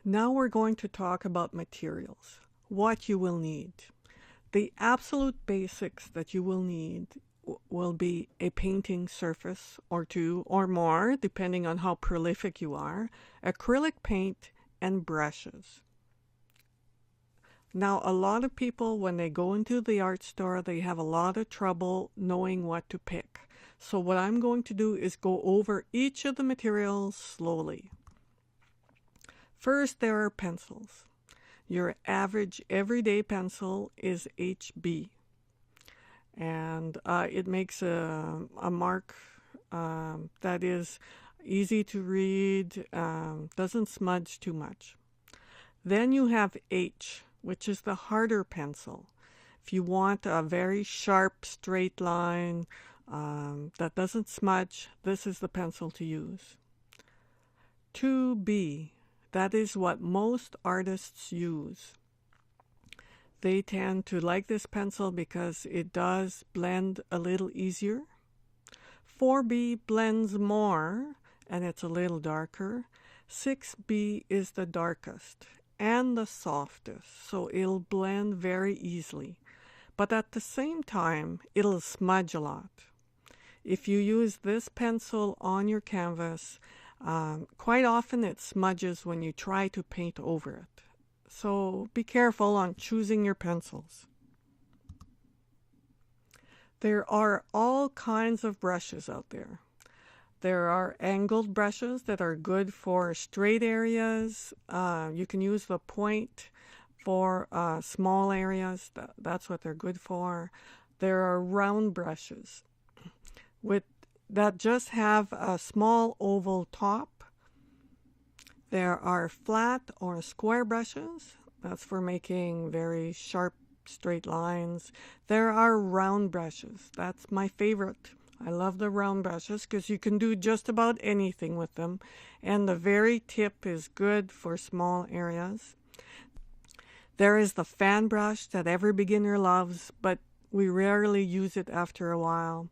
Now we're going to talk about materials, what you will need. The absolute basics that you will need will be a painting surface or two or more, depending on how prolific you are, acrylic paint, and brushes. Now, a lot of people, when they go into the art store, they have a lot of trouble knowing what to pick. So what I'm going to do is go over each of the materials slowly. First, there are pencils. Your average everyday pencil is HB, and it makes a mark that is easy to read, doesn't smudge too much. Then you have H, which is the harder pencil. If you want a very sharp, straight line that doesn't smudge, this is the pencil to use. 2B, that is what most artists use. They tend to like this pencil because it does blend a little easier. 4B blends more, and it's a little darker. 6B is the darkest and the softest, so it'll blend very easily. But at the same time, it'll smudge a lot. If you use this pencil on your canvas, quite often it smudges when you try to paint over it. So be careful on choosing your pencils. There are all kinds of brushes out there. There are angled brushes that are good for straight areas. You can use the point for small areas. That's what they're good for. There are round brushes that just have a small oval top. There are flat or square brushes. That's for making very sharp, straight lines. There are round brushes. That's my favorite. I love the round brushes because you can do just about anything with them. And the very tip is good for small areas. There is the fan brush that every beginner loves, but we rarely use it after a while.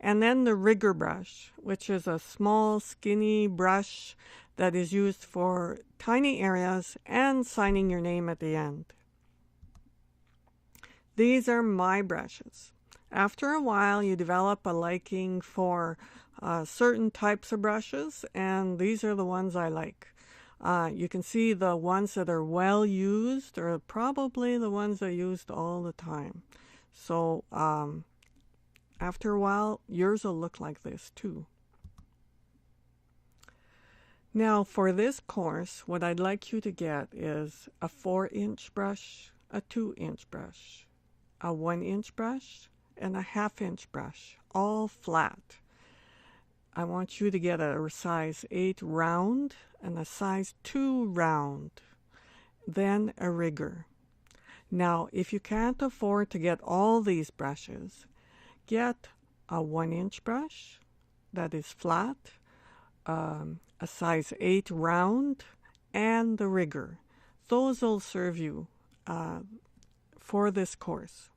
And then the rigger brush, which is a small, skinny brush that is used for tiny areas and signing your name at the end. These are my brushes. After a while, you develop a liking for certain types of brushes, and these are the ones I like. You can see the ones that are well used are probably the ones I used all the time. So after a while, yours will look like this too. Now for this course, what I'd like you to get is a 4-inch brush, a 2-inch brush, a 1-inch brush, and a 1/2-inch brush, all flat. I want you to get a size 8 round and a size 2 round, then a rigger. Now, if you can't afford to get all these brushes, get a 1-inch brush that is flat, a size 8 round, and the rigger. Those will serve you for this course.